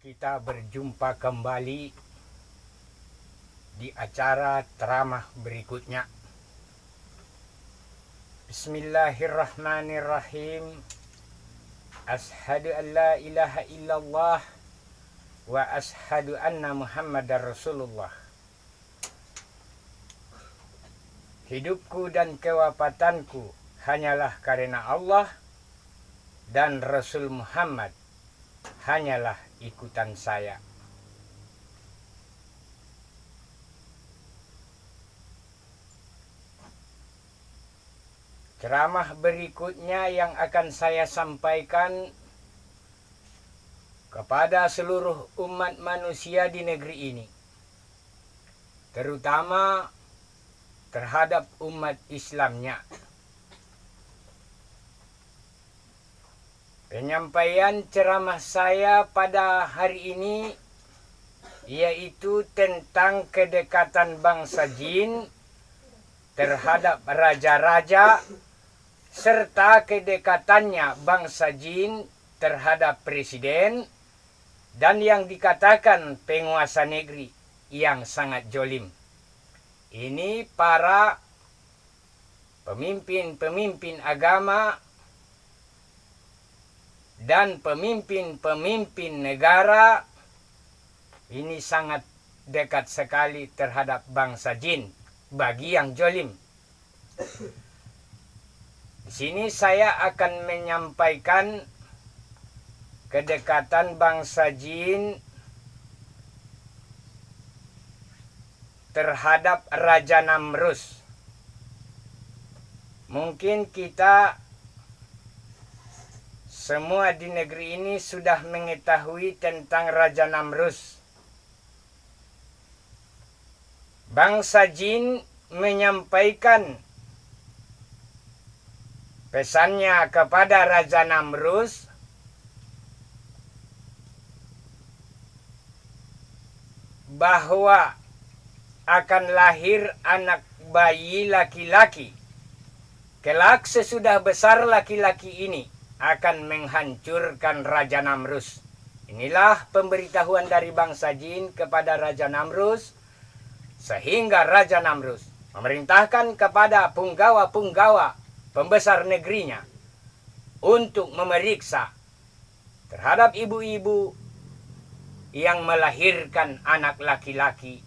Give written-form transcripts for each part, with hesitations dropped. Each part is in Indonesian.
Kita berjumpa kembali di acara ceramah berikutnya. Bismillahirrahmanirrahim. Ashhadu an la ilaha illallah wa ashhadu anna Muhammadar Rasulullah. Hidupku dan kewafatanku hanyalah karena Allah, dan Rasul Muhammad hanyalah ikutan saya. Ceramah berikutnya yang akan saya sampaikan kepada seluruh umat manusia di negeri ini, terutama terhadap umat Islamnya. Penyampaian ceramah saya pada hari ini yaitu tentang kedekatan bangsa Jin terhadap raja-raja serta kedekatannya bangsa Jin terhadap presiden dan yang dikatakan penguasa negeri yang sangat jolim. Ini para pemimpin-pemimpin agama dan pemimpin-pemimpin negara ini sangat dekat sekali terhadap bangsa Jin bagi yang jolim. Di sini saya akan menyampaikan kedekatan bangsa Jin terhadap Raja Namrus. Mungkin kita semua di negeri ini sudah mengetahui tentang Raja Namrus. Bangsa Jin menyampaikan pesannya kepada Raja Namrus bahwa akan lahir anak bayi laki-laki. Kelak sesudah besar laki-laki ini akan menghancurkan Raja Namrus. Inilah pemberitahuan dari bangsa Jin kepada Raja Namrus, sehingga Raja Namrus memerintahkan kepada punggawa-punggawa pembesar negerinya untuk memeriksa terhadap ibu-ibu yang melahirkan anak laki-laki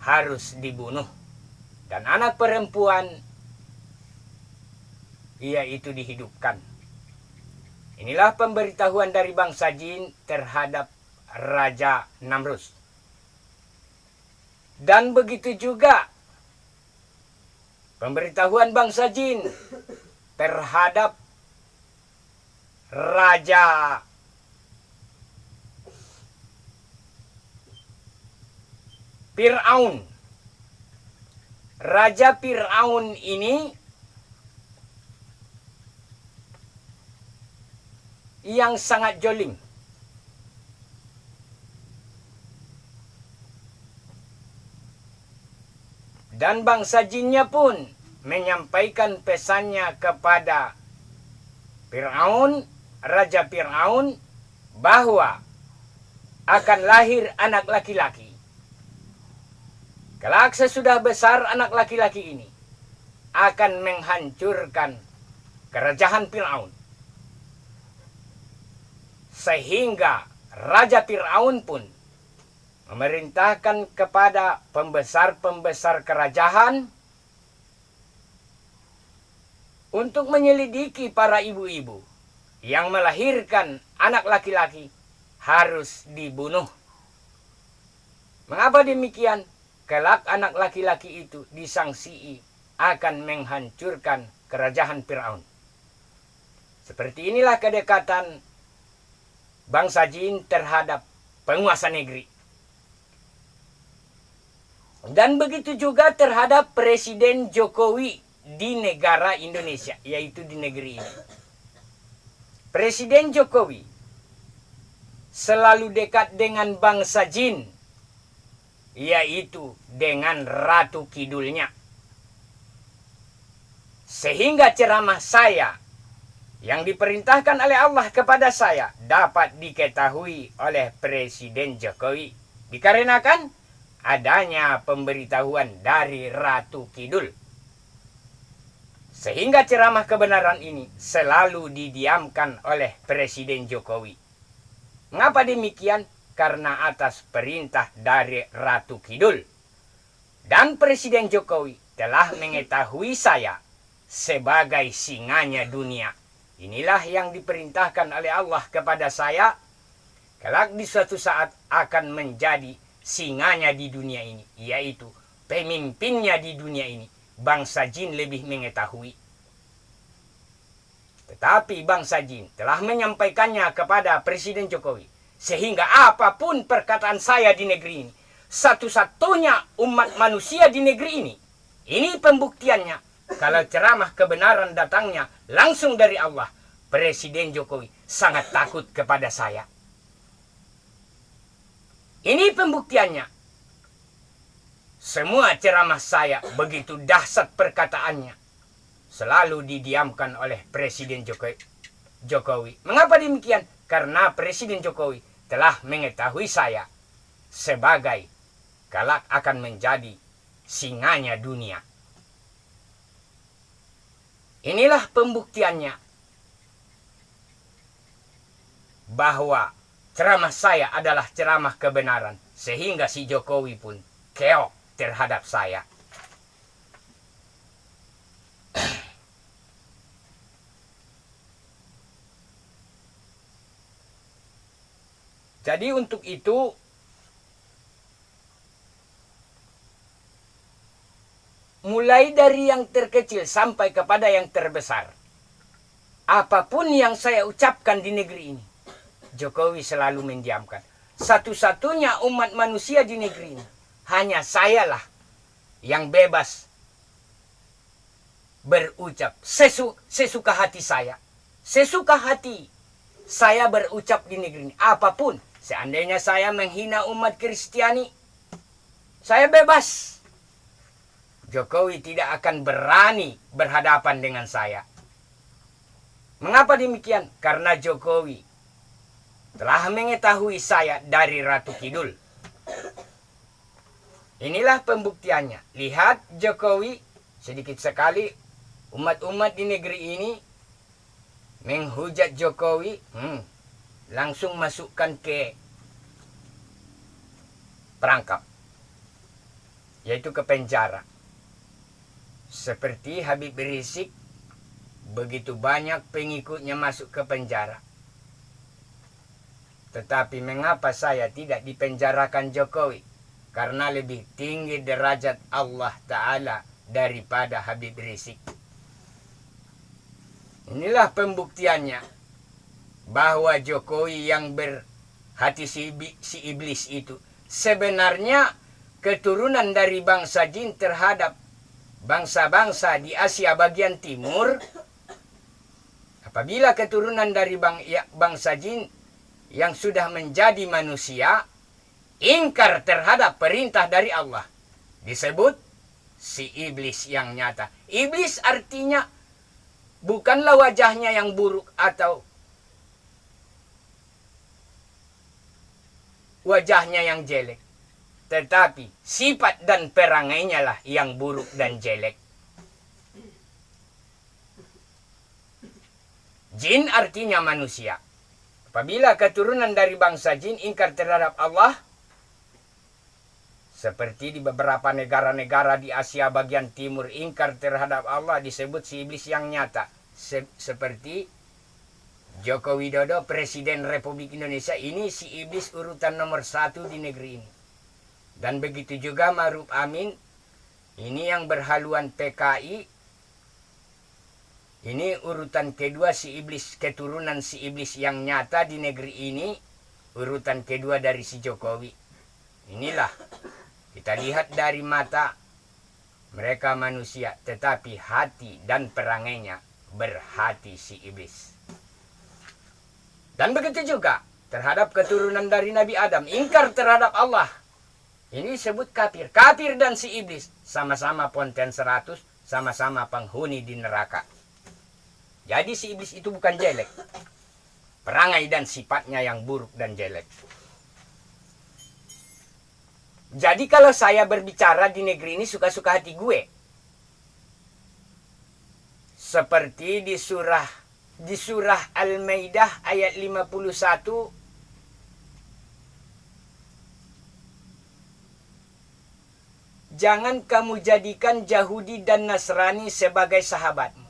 harus dibunuh, dan anak perempuan yaitu dihidupkan. Inilah pemberitahuan dari bangsa Jin terhadap Raja Namrus. Dan begitu juga pemberitahuan bangsa Jin terhadap Raja Fir'aun. Raja Fir'aun ini yang sangat jolim. Dan bangsa Jinnya pun menyampaikan pesannya kepada Fir'aun, Raja Fir'aun, bahwa akan lahir anak laki-laki. Kelak sesudah besar anak laki-laki ini akan menghancurkan kerajaan Fir'aun. Sehingga Raja Fir'aun pun memerintahkan kepada pembesar-pembesar kerajaan untuk menyelidiki para ibu-ibu yang melahirkan anak laki-laki harus dibunuh. Mengapa demikian? Kelak anak laki-laki itu disangsii akan menghancurkan kerajaan Fir'aun. Seperti inilah kedekatan bangsa Jin terhadap penguasa negeri. Dan begitu juga terhadap Presiden Jokowi di negara Indonesia, yaitu di negeri ini. Presiden Jokowi selalu dekat dengan bangsa Jin, yaitu dengan Ratu Kidulnya. Sehingga ceramah saya yang diperintahkan oleh Allah kepada saya dapat diketahui oleh Presiden Jokowi dikarenakan adanya pemberitahuan dari Ratu Kidul. Sehingga ceramah kebenaran ini selalu didiamkan oleh Presiden Jokowi. Mengapa demikian? Karena atas perintah dari Ratu Kidul. Dan Presiden Jokowi telah mengetahui saya sebagai singanya dunia. Inilah yang diperintahkan oleh Allah kepada saya. Kelak di suatu saat akan menjadi singanya di dunia ini. Yaitu pemimpinnya di dunia ini. Bangsa jin lebih mengetahui. Tetapi bangsa jin telah menyampaikannya kepada Presiden Jokowi. Sehingga apapun perkataan saya di negeri ini, satu-satunya umat manusia di negeri ini pembuktiannya. Kalau ceramah kebenaran datangnya langsung dari Allah, Presiden Jokowi sangat takut kepada saya. Ini pembuktiannya. Semua ceramah saya begitu dahsyat perkataannya selalu didiamkan oleh Presiden Jokowi. Mengapa demikian? Karena Presiden Jokowi telah mengetahui saya sebagai kelak akan menjadi singanya dunia. Inilah pembuktiannya bahwa ceramah saya adalah ceramah kebenaran. Sehingga si Jokowi pun keok terhadap saya. Jadi untuk itu mulai dari yang terkecil sampai kepada yang terbesar, apapun yang saya ucapkan di negeri ini, Jokowi selalu mendiamkan. Satu-satunya umat manusia di negeri ini, hanya sayalah yang bebas berucap sesuka hati saya. Sesuka hati saya berucap di negeri ini. Apapun. Seandainya saya menghina umat Kristiani, saya bebas. Jokowi tidak akan berani berhadapan dengan saya. Mengapa demikian? Karena Jokowi telah mengetahui saya dari Ratu Kidul. Inilah pembuktiannya. Lihat Jokowi, sedikit sekali umat-umat di negeri ini menghujat Jokowi, langsung masukkan ke perangkap, yaitu ke penjara. Seperti Habib Rizik, begitu banyak pengikutnya masuk ke penjara. Tetapi mengapa saya tidak dipenjarakan Jokowi? Karena lebih tinggi derajat Allah Ta'ala daripada Habib Rizik. Inilah pembuktiannya bahwa Jokowi yang berhati si iblis itu sebenarnya keturunan dari bangsa jin terhadap bangsa-bangsa di Asia bagian timur. Apabila keturunan dari bangsa jin yang sudah menjadi manusia ingkar terhadap perintah dari Allah, disebut si iblis yang nyata. Iblis artinya bukanlah wajahnya yang buruk atau wajahnya yang jelek, tetapi sifat dan perangainya lah yang buruk dan jelek. Jin artinya manusia. Apabila keturunan dari bangsa jin ingkar terhadap Allah, seperti di beberapa negara-negara di Asia bagian timur ingkar terhadap Allah, disebut si iblis yang nyata. Seperti Joko Widodo, Presiden Republik Indonesia, ini si iblis urutan nomor 1 di negeri ini. Dan begitu juga Ma'ruf Amin, ini yang berhaluan PKI, ini urutan kedua si iblis, keturunan si iblis yang nyata di negeri ini, urutan kedua dari si Jokowi. Inilah, kita lihat dari mata, mereka manusia, tetapi hati dan perangainya berhati si iblis. Dan begitu juga terhadap keturunan dari Nabi Adam, ingkar terhadap Allah. Ini disebut kafir. Kafir dan si iblis sama-sama ponten 100, sama-sama penghuni di neraka. Jadi si iblis itu bukan jelek. Perangai dan sifatnya yang buruk dan jelek. Jadi kalau saya berbicara di negeri ini suka-suka hati gue. Seperti di surah Al-Maidah ayat 51. Jangan kamu jadikan Yahudi dan Nasrani sebagai sahabatmu.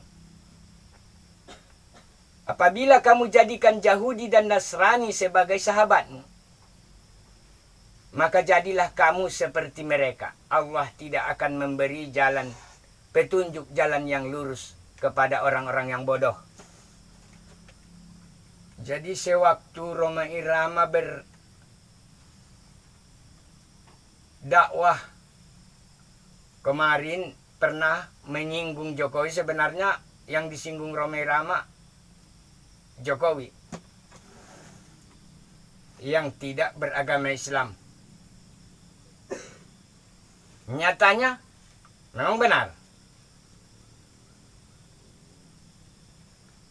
Apabila kamu jadikan Yahudi dan Nasrani sebagai sahabatmu, maka jadilah kamu seperti mereka. Allah tidak akan memberi petunjuk jalan yang lurus kepada orang-orang yang bodoh. Jadi sewaktu Rhoma Irama berdakwah kemarin pernah menyinggung Jokowi, sebenarnya yang disinggung Rhoma Irama Jokowi yang tidak beragama Islam. Nyatanya memang benar.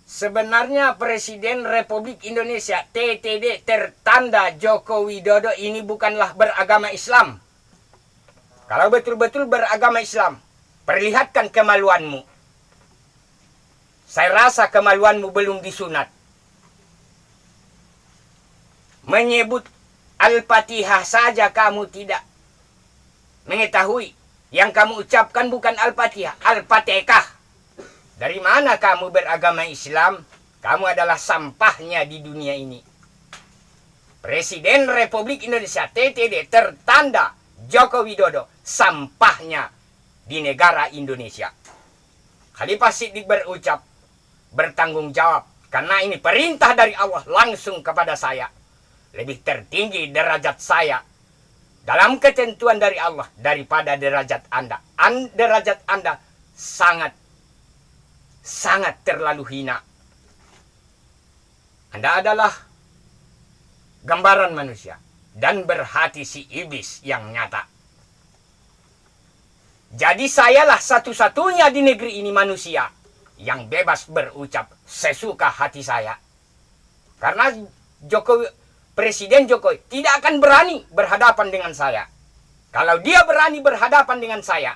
Sebenarnya Presiden Republik Indonesia TTD tertanda Joko Widodo ini bukanlah beragama Islam. Kalau betul-betul beragama Islam, perlihatkan kemaluanmu. Saya rasa kemaluanmu belum disunat. Menyebut Al-Fatihah saja kamu tidak mengetahui. Yang kamu ucapkan bukan Al-Fatihah, Al-Fatihah. Dari mana kamu beragama Islam? Kamu adalah sampahnya di dunia ini. Presiden Republik Indonesia TTD tertanda Joko Widodo sampahnya di negara Indonesia. Khalifah Siddiq berucap, bertanggung jawab, karena ini perintah dari Allah langsung kepada saya. Lebih tertinggi derajat saya dalam ketentuan dari Allah daripada derajat Anda. Derajat Anda sangat terlalu hina. Anda adalah gambaran manusia dan berhati si iblis yang nyata. Jadi sayalah satu-satunya di negeri ini manusia yang bebas berucap sesuka hati saya. Karena Presiden Jokowi tidak akan berani berhadapan dengan saya. Kalau dia berani berhadapan dengan saya,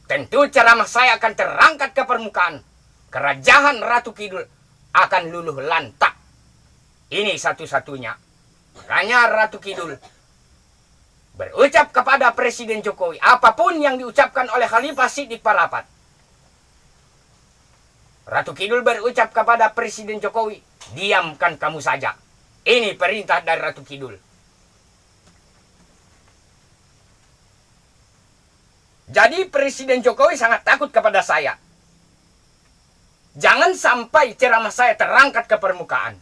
tentu ceramah saya akan terangkat ke permukaan. Kerajaan Ratu Kidul akan luluh lantak. Ini satu-satunya. Makanya Ratu Kidul berucap kepada Presiden Jokowi, apapun yang diucapkan oleh Khalifah Siddiq Parapat. Ratu Kidul berucap kepada Presiden Jokowi, diamkan kamu saja. Ini perintah dari Ratu Kidul. Jadi Presiden Jokowi sangat takut kepada saya. Jangan sampai ceramah saya terangkat ke permukaan.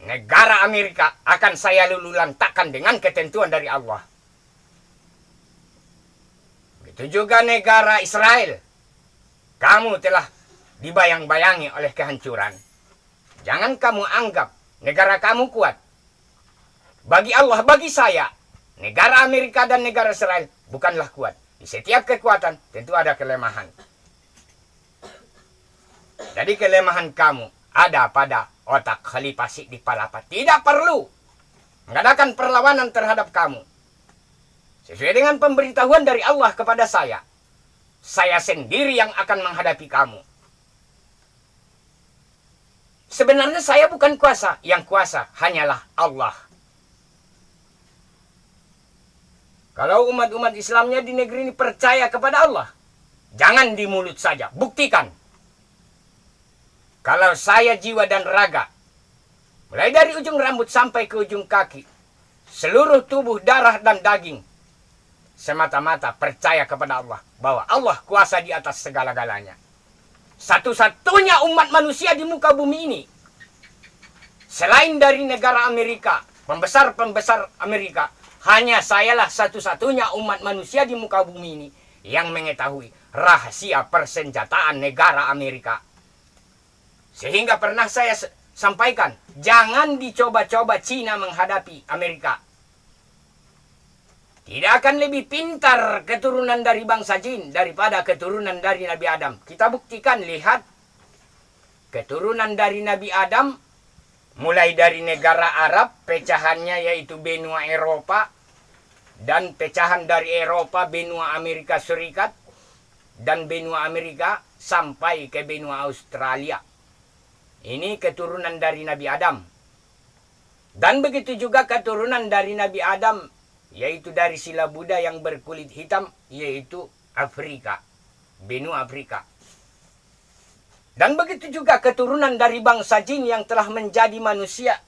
Negara Amerika akan saya lululantakkan dengan ketentuan dari Allah. Begitu juga negara Israel. Kamu telah dibayang-bayangi oleh kehancuran. Jangan kamu anggap negara kamu kuat. Bagi Allah, bagi saya, negara Amerika dan negara Israel bukanlah kuat. Di setiap kekuatan tentu ada kelemahan. Jadi kelemahan kamu ada pada otak Khalifah Siddiq Parapat. Tidak perlu mengadakan perlawanan terhadap kamu. Sesuai dengan pemberitahuan dari Allah kepada saya sendiri yang akan menghadapi kamu. Sebenarnya saya bukan kuasa, yang kuasa hanyalah Allah. Kalau umat-umat Islamnya di negeri ini percaya kepada Allah, jangan di mulut saja, buktikan. Kalau saya jiwa dan raga, mulai dari ujung rambut sampai ke ujung kaki, seluruh tubuh, darah dan daging, semata-mata percaya kepada Allah, bahwa Allah kuasa di atas segala-galanya. Satu-satunya umat manusia di muka bumi ini, selain dari negara Amerika, pembesar-pembesar Amerika, hanya sayalah satu-satunya umat manusia di muka bumi ini yang mengetahui rahasia persenjataan negara Amerika. Sehingga pernah saya sampaikan, jangan dicoba-coba Cina menghadapi Amerika. Tidak akan lebih pintar keturunan dari bangsa jin daripada keturunan dari Nabi Adam. Kita buktikan, lihat. keturunan dari Nabi Adam, mulai dari negara Arab, pecahannya yaitu benua Eropa, dan pecahan dari Eropa, benua Amerika Serikat, dan benua Amerika sampai ke benua Australia. Ini keturunan dari Nabi Adam. Dan begitu juga keturunan dari Nabi Adam, yaitu dari sila Buddha yang berkulit hitam, yaitu Afrika, benua Afrika. Dan begitu juga keturunan dari bangsa jin yang telah menjadi manusia.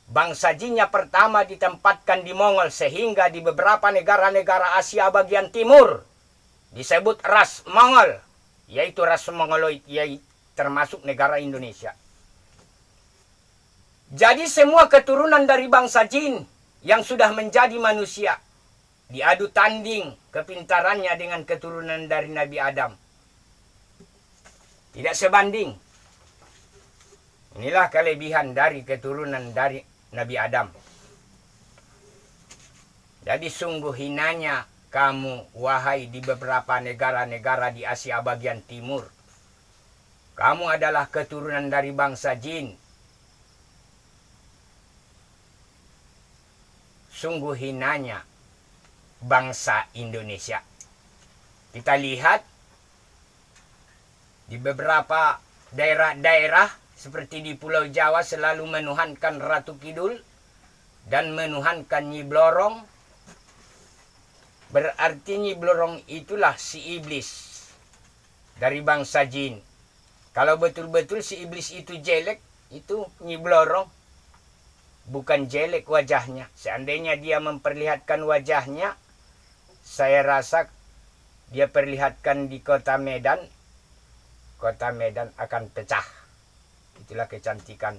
Bangsa jinnya pertama ditempatkan di Mongol, sehingga di beberapa negara-negara Asia bagian timur disebut ras Mongol, yaitu ras Mongoloid, yaitu termasuk negara Indonesia. Jadi semua keturunan dari bangsa jin yang sudah menjadi manusia diadu tanding kepintarannya dengan keturunan dari Nabi Adam. Tidak sebanding. Inilah kelebihan dari keturunan dari Nabi Adam. Jadi sungguh hinanya kamu, wahai di beberapa negara-negara di Asia bagian timur. Kamu adalah keturunan dari bangsa jin. Sungguh hinanya bangsa Indonesia. Kita lihat di beberapa daerah-daerah seperti di Pulau Jawa selalu menuhankan Ratu Kidul dan menuhankan Nyi Blorong. Berarti Nyi Blorong itulah si iblis dari bangsa jin. Kalau betul-betul si iblis itu jelek, itu Nyi Blorong. Bukan jelek wajahnya. Seandainya dia memperlihatkan wajahnya, saya rasa dia perlihatkan di kota Medan akan pecah. Itulah kecantikan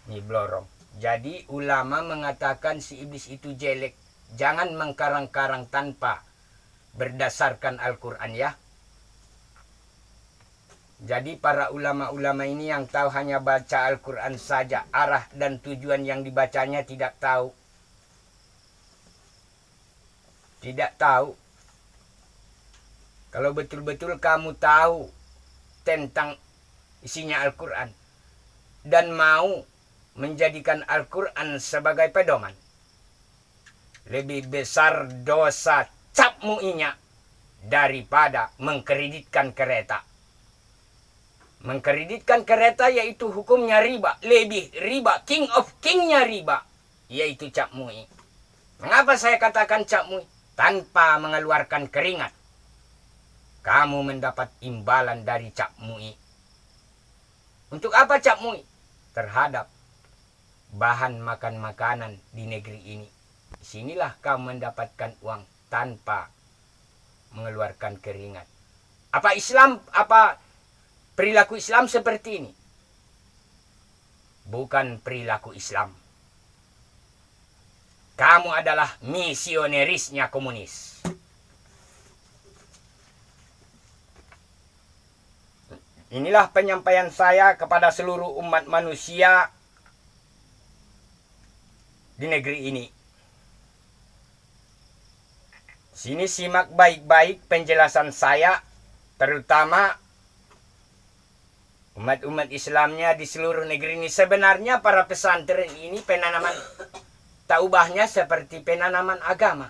Nyi Blorong. Jadi ulama mengatakan si iblis itu jelek. Jangan mengkarang-karang tanpa berdasarkan Al-Quran ya. Jadi para ulama-ulama ini yang tahu hanya baca Al-Quran saja. Arah dan tujuan yang dibacanya tidak tahu. Tidak tahu. Kalau betul-betul kamu tahu tentang isinya Al-Quran dan mau menjadikan Al-Quran sebagai pedoman, lebih besar dosa capmuinya daripada mengkreditkan kereta. Mengkreditkan kereta yaitu hukumnya riba. Lebih riba, king of kingnya riba, yaitu capmui. Mengapa saya katakan capmui? Tanpa mengeluarkan keringat, kamu mendapat imbalan dari capmui. Untuk apa capmui? Terhadap bahan makan makanan di negeri ini. Sinilah kamu mendapatkan uang tanpa mengeluarkan keringat. Apa Islam, apa perilaku Islam seperti ini? Bukan perilaku Islam. Kamu adalah misionerisnya komunis. Inilah penyampaian saya kepada seluruh umat manusia di negeri ini. Sini simak baik-baik penjelasan saya, terutama umat-umat Islamnya di seluruh negeri ini. Sebenarnya para pesantren ini penanaman taubahnya seperti penanaman agama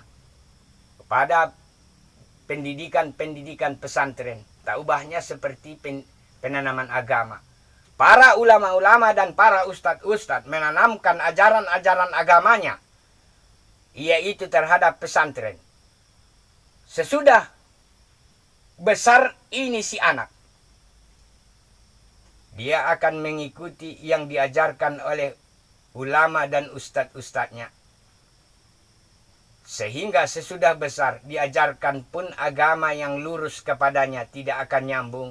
kepada pendidikan-pendidikan pesantren. Taubahnya seperti penanaman agama. Para ulama-ulama dan para ustadz-ustadz menanamkan ajaran-ajaran agamanya, yaitu terhadap pesantren. Sesudah besar ini si anak, dia akan mengikuti yang diajarkan oleh ulama dan ustadz-ustadznya. Sehingga sesudah besar diajarkan pun agama yang lurus kepadanya tidak akan nyambung.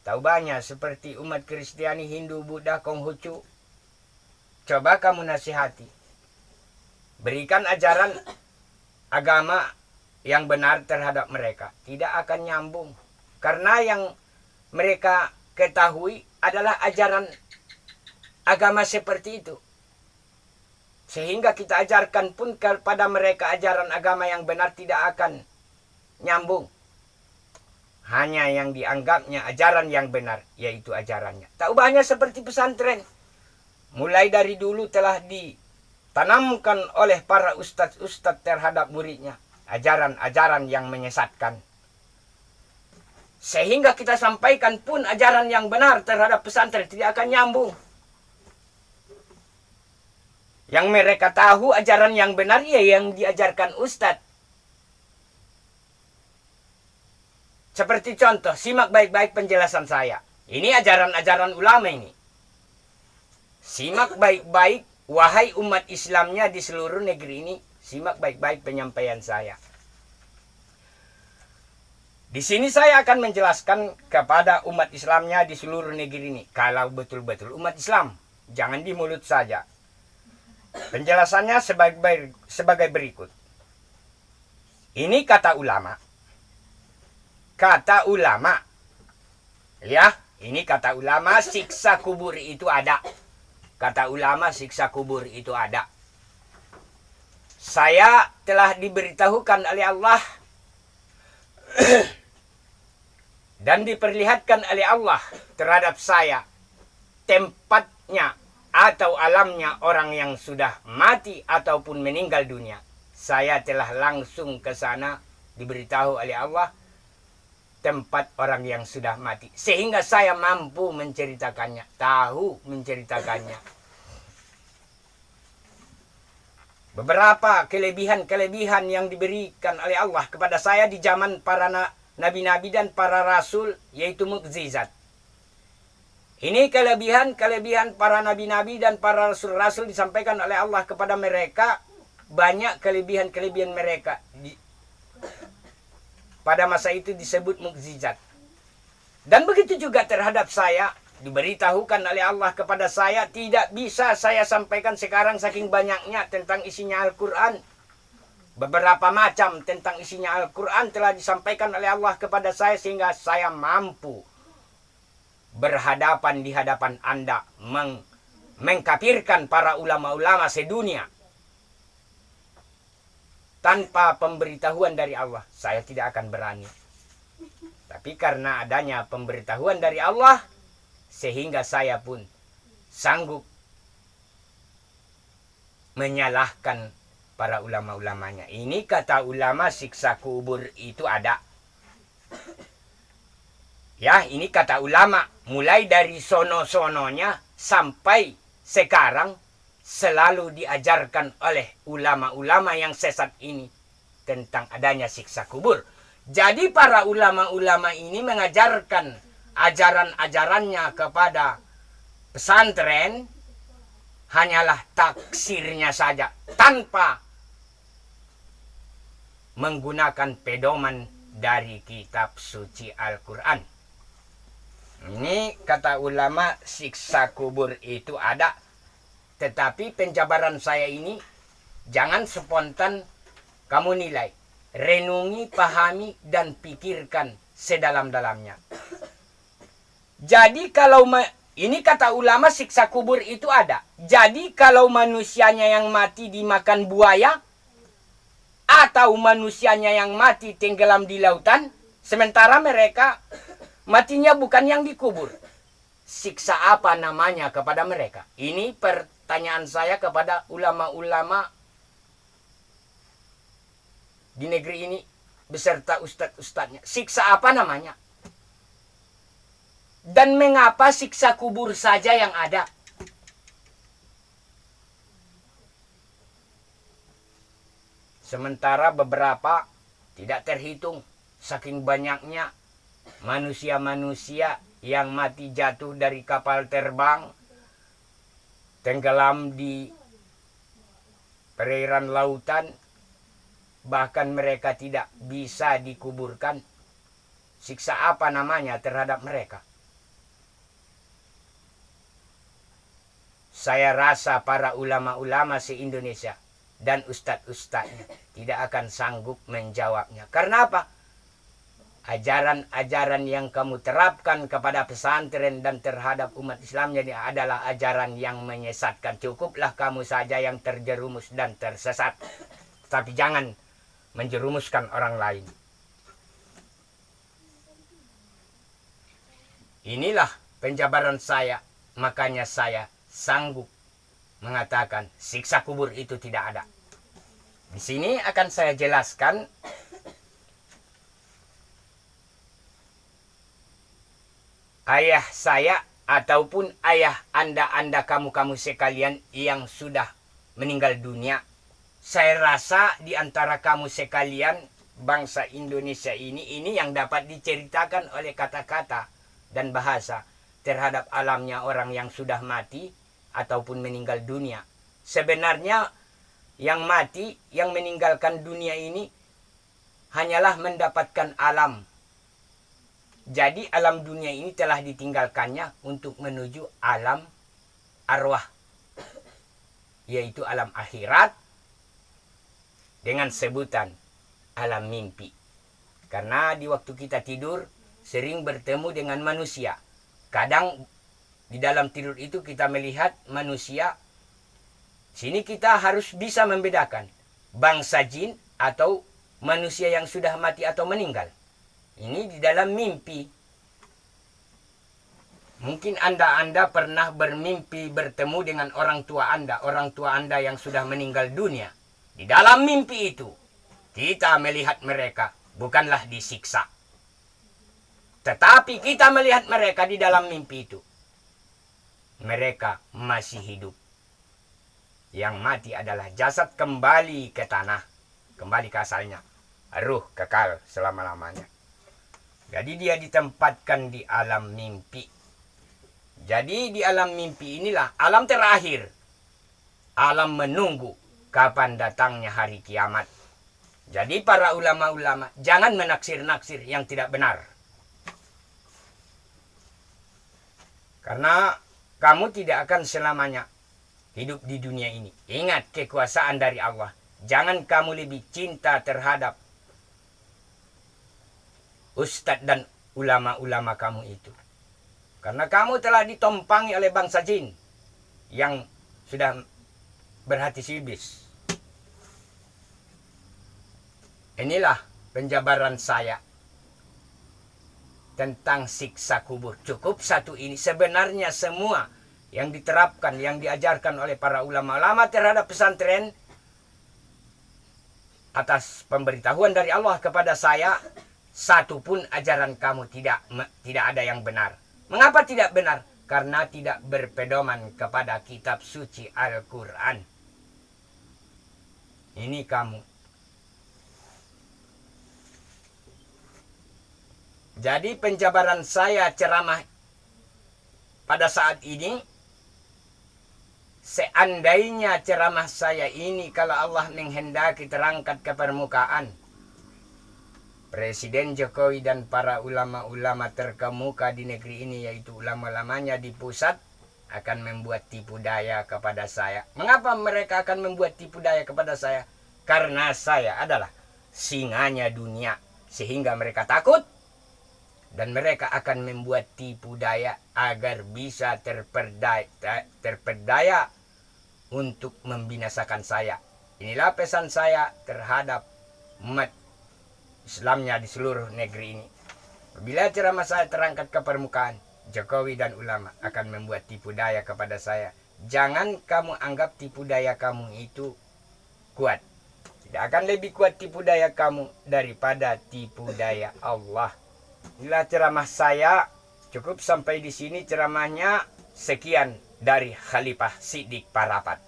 Taubahnya seperti umat Kristiani, Hindu, Buddha, Konghucu. Coba kamu nasihati. Berikan ajaran agama yang benar terhadap mereka. Tidak akan nyambung. Karena yang mereka ketahui adalah ajaran agama seperti itu. Sehingga kita ajarkan pun kepada mereka ajaran agama yang benar tidak akan nyambung. hanya yang dianggapnya ajaran yang benar, yaitu ajarannya. Tak ubahnya seperti pesantren. Mulai dari dulu telah ditanamkan oleh para ustadz-ustadz terhadap muridnya ajaran-ajaran yang menyesatkan. Sehingga kita sampaikan pun ajaran yang benar terhadap pesantren tidak akan nyambung. Yang mereka tahu ajaran yang benar ya yang diajarkan ustadz. Seperti contoh, simak baik-baik penjelasan saya. Ini ajaran-ajaran ulama ini. Simak baik-baik, wahai umat Islamnya di seluruh negeri ini. Simak baik-baik penyampaian saya. Di sini saya akan menjelaskan kepada umat Islamnya di seluruh negeri ini. Kalau betul-betul umat Islam, jangan di mulut saja. Penjelasannya sebagai berikut. Ini kata ulama. Kata ulama. Ya, ini kata ulama, siksa kubur itu ada. Kata ulama, siksa kubur itu ada. Saya telah diberitahukan oleh Allah dan diperlihatkan oleh Allah terhadap saya tempatnya atau alamnya orang yang sudah mati ataupun meninggal dunia. Saya telah langsung ke sana diberitahu oleh Allah tempat orang yang sudah mati. Sehingga saya mampu menceritakannya. Tahu menceritakannya. Beberapa kelebihan-kelebihan yang diberikan oleh Allah kepada saya di zaman para nabi-nabi dan para rasul, yaitu mukjizat. Ini kelebihan-kelebihan para nabi-nabi dan para rasul-rasul disampaikan oleh Allah kepada mereka. Banyak kelebihan-kelebihan mereka. Pada masa itu disebut mukjizat. Dan begitu juga terhadap saya. Diberitahukan oleh Allah kepada saya. Tidak bisa saya sampaikan sekarang saking banyaknya tentang isinya Al-Quran. Beberapa macam tentang isinya Al-Quran telah disampaikan oleh Allah kepada saya. Sehingga saya mampu berhadapan di hadapan Anda. Mengkafirkan para ulama-ulama sedunia. Tanpa pemberitahuan dari Allah, saya tidak akan berani. Tapi karena adanya pemberitahuan dari Allah, sehingga saya pun sanggup menyalahkan para ulama-ulamanya. Ini kata ulama, siksa kubur itu ada. Ya, ini kata ulama. Mulai dari sono-sononya sampai sekarang, selalu diajarkan oleh ulama-ulama yang sesat ini tentang adanya siksa kubur. Jadi para ulama-ulama ini mengajarkan ajaran-ajarannya kepada pesantren hanyalah taksirnya saja tanpa menggunakan pedoman dari kitab suci Al-Quran. Ini kata ulama, siksa kubur itu ada. Tetapi penjabaran saya ini jangan spontan kamu nilai. Renungi, pahami, dan pikirkan sedalam-dalamnya. Jadi kalau ini kata ulama, siksa kubur itu ada. Jadi kalau manusianya yang mati dimakan buaya, atau manusianya yang mati tenggelam di lautan, sementara mereka matinya bukan yang dikubur. Siksa apa namanya kepada mereka? Ini pertanyaan saya kepada ulama-ulama di negeri ini beserta ustadz-ustadznya. Siksa apa namanya? Dan mengapa siksa kubur saja yang ada? Sementara beberapa tidak terhitung saking banyaknya manusia-manusia yang mati jatuh dari kapal terbang, tenggelam di perairan lautan, bahkan mereka tidak bisa dikuburkan. Siksa apa namanya terhadap mereka? Saya rasa para ulama-ulama se-Indonesia dan ustadz-ustadznya tidak akan sanggup menjawabnya. Karena apa? Ajaran-ajaran yang kamu terapkan kepada pesantren dan terhadap umat Islamnya adalah ajaran yang menyesatkan. Cukuplah kamu saja yang terjerumus dan tersesat. Tapi jangan menjerumuskan orang lain. Inilah penjabaran saya, makanya saya sanggup mengatakan siksa kubur itu tidak ada. Di sini akan saya jelaskan ayah saya ataupun ayah anda kamu sekalian yang sudah meninggal dunia. Saya rasa di antara kamu sekalian bangsa Indonesia ini yang dapat diceritakan oleh kata-kata dan bahasa terhadap alamnya orang yang sudah mati ataupun meninggal dunia. Sebenarnya yang mati, yang meninggalkan dunia ini hanyalah mendapatkan alam. Jadi alam dunia ini telah ditinggalkannya untuk menuju alam arwah, yaitu alam akhirat dengan sebutan alam mimpi. Karena di waktu kita tidur sering bertemu dengan manusia. Kadang di dalam tidur itu kita melihat manusia. Sini kita harus bisa membedakan bangsa jin atau manusia yang sudah mati atau meninggal. Ini di dalam mimpi. Mungkin anda pernah bermimpi bertemu dengan orang tua anda yang sudah meninggal dunia. Di dalam mimpi itu, kita melihat mereka bukanlah disiksa. Tetapi kita melihat mereka di dalam mimpi itu. Mereka masih hidup. Yang mati adalah jasad kembali ke tanah, kembali ke asalnya. Ruh kekal selama-lamanya. Jadi dia ditempatkan di alam mimpi. Jadi di alam mimpi inilah alam terakhir. Alam menunggu kapan datangnya hari kiamat. Jadi para ulama-ulama jangan menaksir-naksir yang tidak benar. Karena kamu tidak akan selamanya hidup di dunia ini. Ingat kekuasaan dari Allah. Jangan kamu lebih cinta terhadap ustadz dan ulama-ulama kamu itu. Karena kamu telah ditompangi oleh bangsa jin yang sudah berhati iblis. Inilah penjabaran saya tentang siksa kubur. Cukup satu ini. Sebenarnya semua yang diterapkan, yang diajarkan oleh para ulama-ulama terhadap pesantren atas pemberitahuan dari Allah kepada saya, satu pun ajaran kamu tidak ada yang benar. Mengapa tidak benar? Karena tidak berpedoman kepada kitab suci Al-Quran. Ini kamu. Jadi penjabaran saya ceramah pada saat ini, seandainya ceramah saya ini kalau Allah menghendaki terangkat ke permukaan, Presiden Jokowi dan para ulama-ulama terkemuka di negeri ini, yaitu ulama-ulamanya di pusat, akan membuat tipu daya kepada saya. Mengapa mereka akan membuat tipu daya kepada saya? Karena saya adalah singanya dunia, sehingga mereka takut. Dan mereka akan membuat tipu daya agar bisa terperdaya untuk membinasakan saya. Inilah pesan saya terhadap umat Islamnya di seluruh negeri ini. Bila ceramah saya terangkat ke permukaan, Jokowi dan ulama akan membuat tipu daya kepada saya. Jangan kamu anggap tipu daya kamu itu kuat. Tidak akan lebih kuat tipu daya kamu daripada tipu daya Allah. Inilah ceramah saya. Cukup sampai di sini ceramahnya. Sekian dari Khalifah Siddiq Parapat.